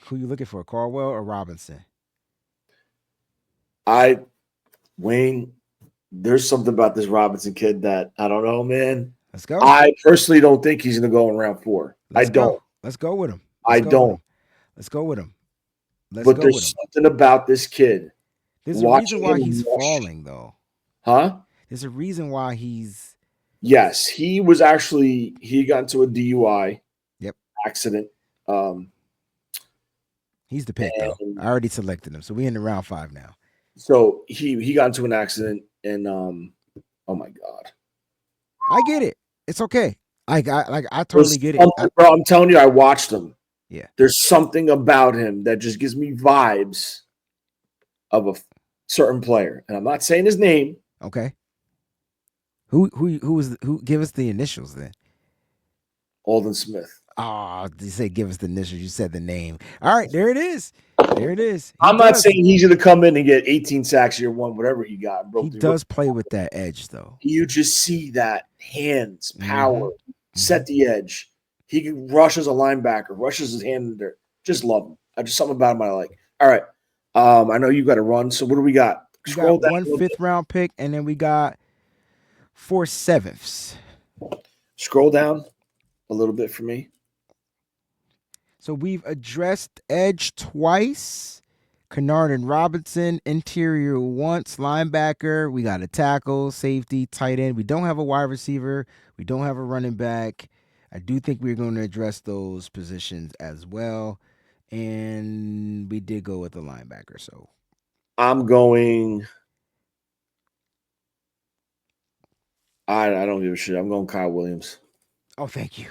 Who you looking for, Caldwell or Robinson? Wayne, there's something about this Robinson kid that I don't know, man. Let's go. I personally don't think he's going to go in round 4. I Let's go. don't. Let's go with him. I Let's go with don't. him. Let's go with him. Let's But go with there's him. something about this kid. There's a reason Watching why him he's rush, falling, though. huh? There's a reason why he's. Yes, he got into a DUI Yep. accident. Um, He's the pick, though. and I already selected him, so we in the round 5 now. so he got into an accident, and oh my god, I get it. It's okay. I totally get it. bro. I'm telling you, I watched him. Yeah. There's something about him that just gives me vibes of a certain player, and I'm not saying his name. Okay. Who give us the initials then? Alden Smith. Oh, you say give us the initials. You said the name. All right, there it is. There it is. I'm not saying he's going to come in and get 18 sacks year 1, whatever he got. Bro, he does play with that edge, though. You just see that hands, power, set the edge. He can rush as a linebacker, rushes his hand in there. Just love him. Just something about him I like. All right. I know you got to run. So what do we got? We got one 5th round pick, and then we got 4 7ths. Scroll down a little bit for me. So we've addressed edge twice. Kennard and Robinson, interior once, linebacker. We got a tackle, safety, tight end. We don't have a wide receiver. We don't have a running back. I do think we're going to address those positions as well. And we did go with the linebacker. So I'm going. I don't give a shit. I'm going Kyle Williams. Oh, thank you.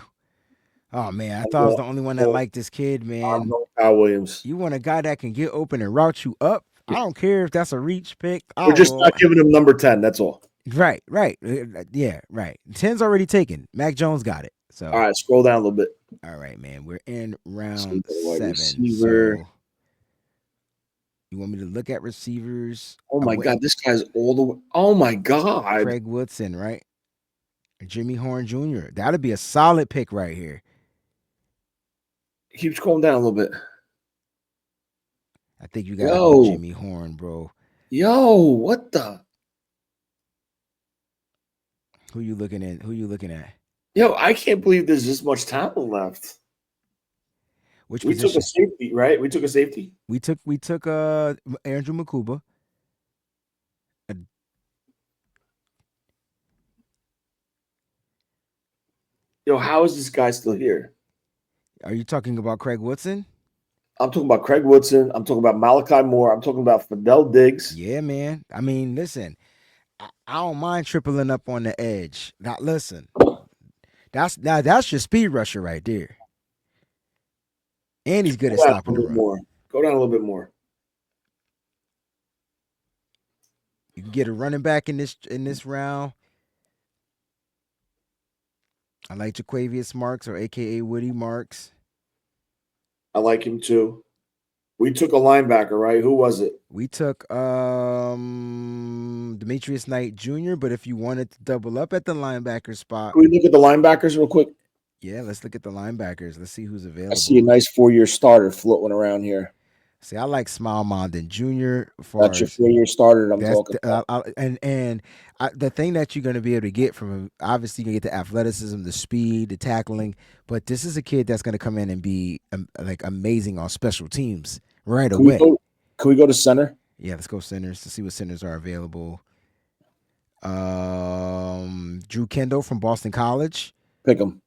Oh, man. I thought I was the only one that liked this kid, man. I'm going Kyle Williams. You want a guy that can get open and route you up? I don't care if that's a reach pick. We're just not giving him number 10. That's all. Right. Yeah, right. 10's already taken. Mac Jones got it. So all right, scroll down a little bit. All right, man. We're in round 7. Receiver. So you want me to look at receivers? Oh my god, this guy's all the way. Oh my god. Craig Woodson, right? Jimmy Horn Jr. That'd be a solid pick right here. Keep scrolling down a little bit. I think you got Jimmy Horn, bro. Yo, what the? Who you looking at? Yo, I can't believe there's this much talent left. Which we position? Took a safety, right? We took a safety. We took Andrew Makuba. Yo, how is this guy still here? Are you talking about Craig Woodson? I'm talking about Craig Woodson. I'm talking about Malachi Moore. I'm talking about Fidel Diggs. Yeah, man. I mean, listen, I don't mind tripling up on the edge. Now, listen, that's your speed rusher right there. And he's good at stopping the run. Go down a little bit more. You can get a running back in this round. I like Jaquavius Marks, or AKA Woody Marks. I like him too. We took a linebacker, right? Who was it? We took Demetrius Knight Jr., but if you wanted to double up at the linebacker spot. Can we look at the linebackers real quick? Yeah, let's look at the linebackers. Let's see who's available. I see a nice 4-year starter floating around here. See, I like Smile Mondin Jr. That's your 4-year starter I'm talking about. The thing that you're going to be able to get from him, obviously, you get the athleticism, the speed, the tackling, but this is a kid that's going to come in and be like amazing on special teams right away. Can we go to center? Yeah, let's go centers to see what centers are available. Drew Kendall from Boston College. Pick him.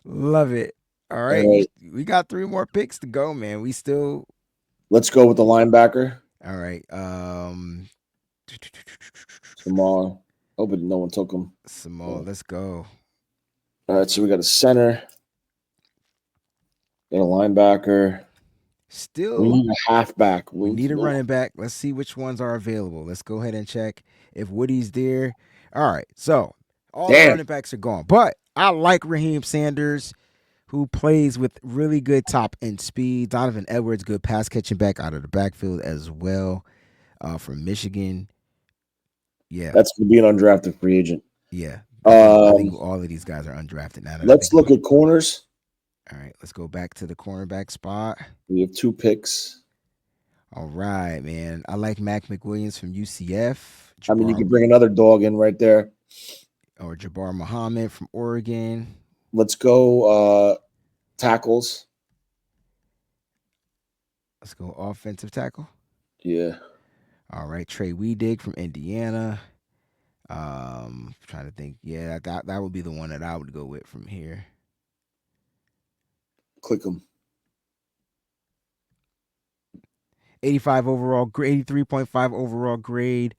Love it. All right. We got 3 more picks to go, man. Let's go with the linebacker. All right. Samal. Hoping no one took him. Samal, let's go. All right, so we got a center. Got a linebacker. Still, we need a halfback. We need a running back. Let's see which ones are available. Let's go ahead and check if Woody's there. All right, so all the running backs are gone. But I like Raheem Sanders, who plays with really good top end speed. Donovan Edwards, good pass catching back out of the backfield as well, from Michigan. Yeah, that's going to be an undrafted free agent. Yeah, I think all of these guys are undrafted now. Let's look at corners. All right, let's go back to the cornerback spot. We have 2 picks. All right, man. I like Mac McWilliams from UCF, I mean, you Jabbar could bring another dog in right there. or Jabbar Muhammad from Oregon. Let's go tackles. Let's go offensive tackle. Yeah. All right, Trey Weedig from Indiana. Trying to think. Yeah, that would be the one that I would go with from here. Click them. 85 overall grade, 83.5 overall grade.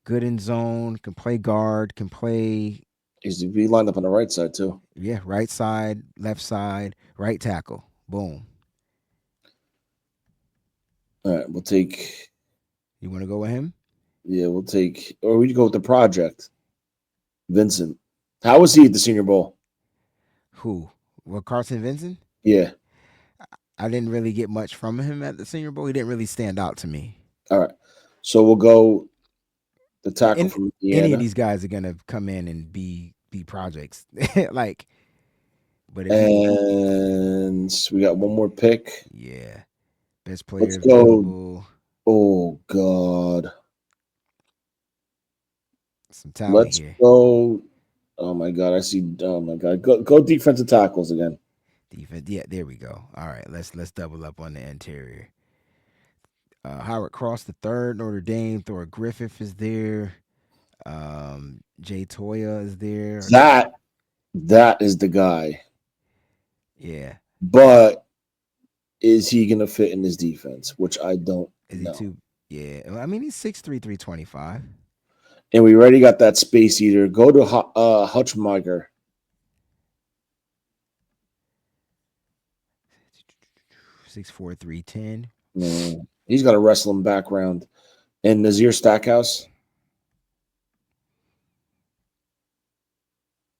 Good in zone. Can play guard. Can play. He's be lined up on the right side too. Yeah, right side, left side, right tackle. Boom. All right, we'll take. You want to go with him? Yeah, we'll take. Or we go with the project. Vincent. How was he at the Senior Bowl? Who? Well, Carson Vincent. Yeah. I didn't really get much from him at the Senior Bowl. He didn't really stand out to me. All right. So we'll go the tackle And from any of Indiana. these guys are gonna come in and be projects. Like, but if you, And we got one more pick. yeah, best Let's player go. available, Oh God. some talent Let's here. go. Oh my God. I see. Oh my God. Go defensive tackles again. Defense, yeah, there we go. All right, let's double up on the interior. Howard Cross the third, Notre Dame. Thor Griffith is there. Jay Toya is there. That is the guy. Yeah, But is he gonna fit in his defense? Which I don't is he know. too? Yeah, well, I mean he's 6'3", 325. And we already got that space eater. Go to Hutchmacher. 6'4", 310. No, he's got a wrestling background. And Nazir Stackhouse.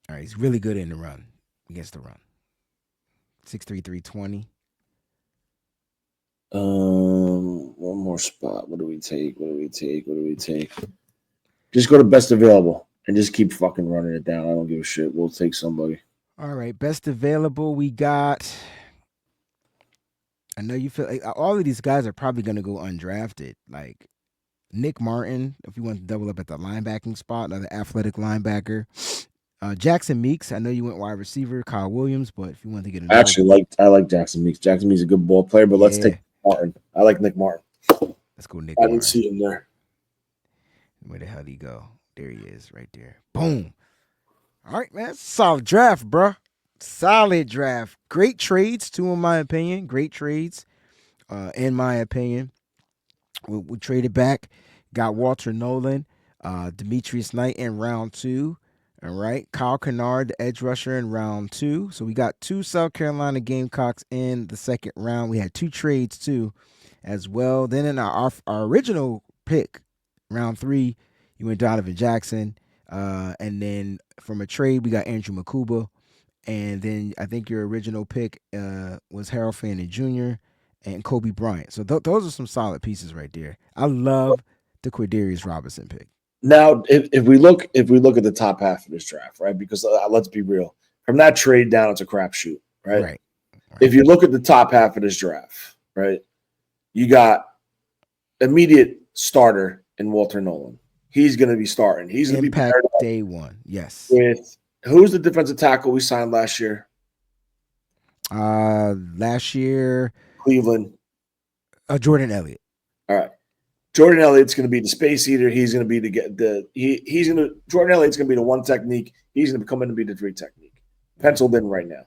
All right, he's really good in the run, against the run. 6'3", 320. One more spot. What do we take? Just go to best available and just keep fucking running it down. I don't give a shit. We'll take somebody. All right, best available. We got. I know you feel like all of these guys are probably going to go undrafted. Like Nick Martin, if you want to double up at the linebacking spot, another athletic linebacker. Jackson Meeks, I know you went wide receiver. Kyle Williams, but if you want to get another, I like Jackson Meeks. Jackson Meeks is a good ball player, but let's take yeah, Martin. I like Nick Martin. let's go Nick I didn't Martin. see him there. Where the hell did he go? There he is, right there. Boom. All right, man. Solid draft, bro. Solid draft. Great trades, too, in my opinion. Great trades, in my opinion. We traded back, got Walter Nolan, Demetrius Knight in round 2. All right. Kyle Kennard, the edge rusher, in round 2. So we got 2 South Carolina Gamecocks in the second round. We had 2 trades, too, as well. Then in our original pick, round 3, you went Donovan Jackson. And then from a trade, we got Andrew Makuba. And then I think your original pick was Harold Fannin Jr. and Kobe Bryant. So those are some solid pieces right there. I love the Quindarius Robinson pick. Now, if we look at the top half of this draft, right? Because let's be real, from that trade down, it's a crapshoot, right? Right. If you look at the top half of this draft, right, you got immediate starter in Walter Nolan. He's going to be starting. He's going to be Impact paired up day one. Yes. with who's the defensive tackle we signed last year? Last year, Cleveland. Jordan Elliott. All right. Jordan Elliott's going to be the space eater. He's going to be Jordan Elliott's going to be the one technique. He's going to come in to be the 3 technique. Penciled in right now.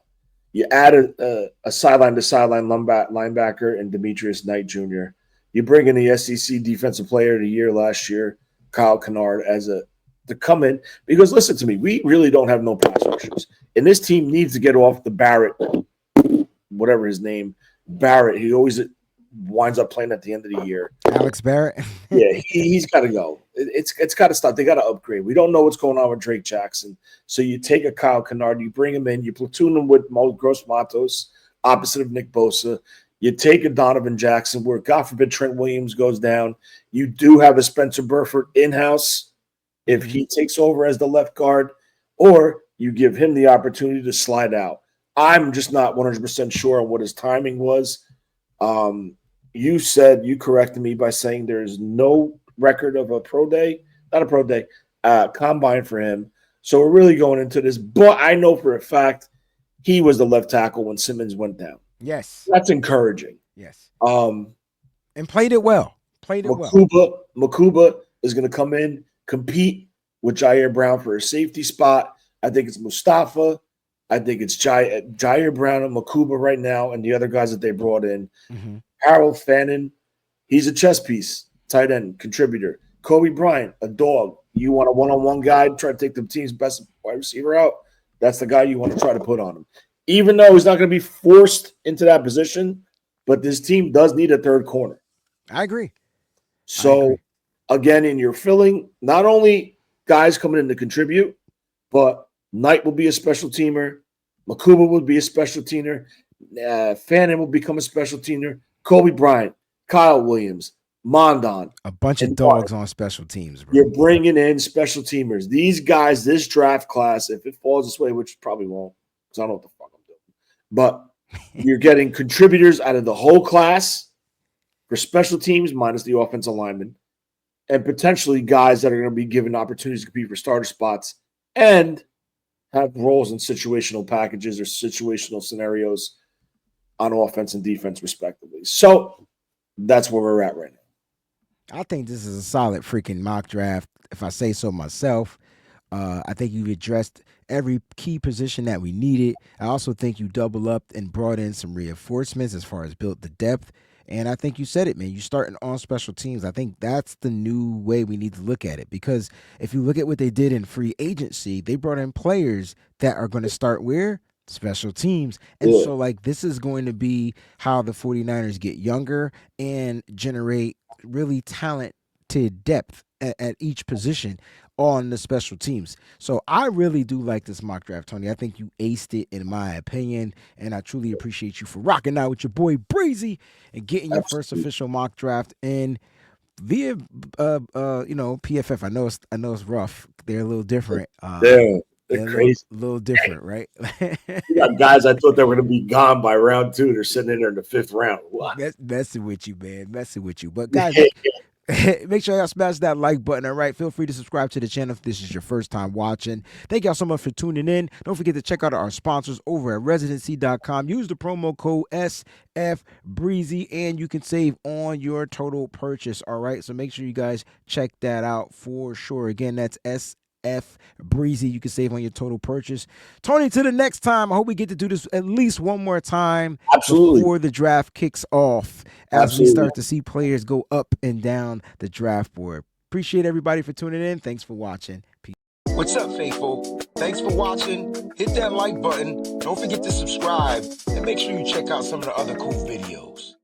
You add a sideline to sideline linebacker and Demetrius Knight Jr. You bring in the SEC Defensive Player of the Year last year, Kyle Kennard, to come in. Because listen to me, we really don't have no pass rushers. And this team needs to get off the Barrett, whatever his name, Barrett. He always winds up playing at the end of the year. Alex Barrett. Yeah, he's got to go. It's got to stop. They got to upgrade. We don't know what's going on with Drake Jackson. So you take a Kyle Kennard, you bring him in, you platoon him with Gross Matos, opposite of Nick Bosa. You take a Donovan Jackson, where God forbid Trent Williams goes down. You do have a Spencer Burford in-house if he takes over as the left guard, or you give him the opportunity to slide out. I'm just not 100% sure on what his timing was. you corrected me by saying there's no record of a combine for him. So we're really going into this. But I know for a fact he was the left tackle when Simmons went down. Yes. That's encouraging. Yes. And played it well. Makuba is going to come in, compete with Jair Brown for a safety spot. I think it's Mustafa. I think it's Jair Brown and Makuba right now, and the other guys that they brought in. Mm-hmm. Harold Fannin, he's a chess piece, tight end, contributor. Kobe Bryant, a dog. You want a one-on-one guy, try to take the team's best wide receiver out, that's the guy you want to try to put on him. Even though he's not going to be forced into that position, but this team does need a third corner. I agree. So, again, in your filling, not only guys coming in to contribute, but Knight will be a special teamer. Makuba will be a special teamer. Fannin will become a special teamer. Kobe Bryant, Kyle Williams, Mondon. A bunch of dogs on special teams, bro. You're bringing in special teamers. These guys, this draft class, if it falls this way, which it probably won't, because I don't know what the fuck I'm doing, but you're getting contributors out of the whole class for special teams minus the offensive linemen, and potentially guys that are going to be given opportunities to compete for starter spots and have roles in situational packages or situational scenarios on offense and defense, respectively. So that's where we're at right now. I think this is a solid freaking mock draft, if I say so myself. I think you've addressed every key position that we needed. I also think you double up and brought in some reinforcements as far as built the depth. And I think you said it, man. You're starting on special teams. I think that's the new way we need to look at it. Because if you look at what they did in free agency, they brought in players that are going to start where? Special teams. And so, like, this is going to be how the 49ers get younger and generate really talented depth at each position on the special teams. So I really do like this mock draft, Tony. I think you aced it, in my opinion, and I truly appreciate you for rocking out with your boy Breezie and getting your first official mock draft in via PFF. I know it's rough. They're a little different. They're crazy. A little different, right? You got guys I thought they were going to be gone by round 2. They're sitting in there in the 5th round. What? Messing with you, man. Messing with you. But guys, make sure y'all smash that like button, all right? Feel free to subscribe to the channel if this is your first time watching. Thank y'all so much for tuning in. Don't forget to check out our sponsors over at residency.com. Use the promo code SFBreezie, and you can save on your total purchase, all right? So make sure you guys check that out for sure. Again, that's Breezie. You can save on your total purchase. Tony, till the next time, I hope we get to do this at least one more time. Absolutely. Before the draft kicks off, as we start to see players go up and down the draft board. Appreciate everybody for tuning in. Thanks for watching. Peace. What's up, faithful? Thanks for watching. Hit that like button. Don't forget to subscribe, and make sure you check out some of the other cool videos.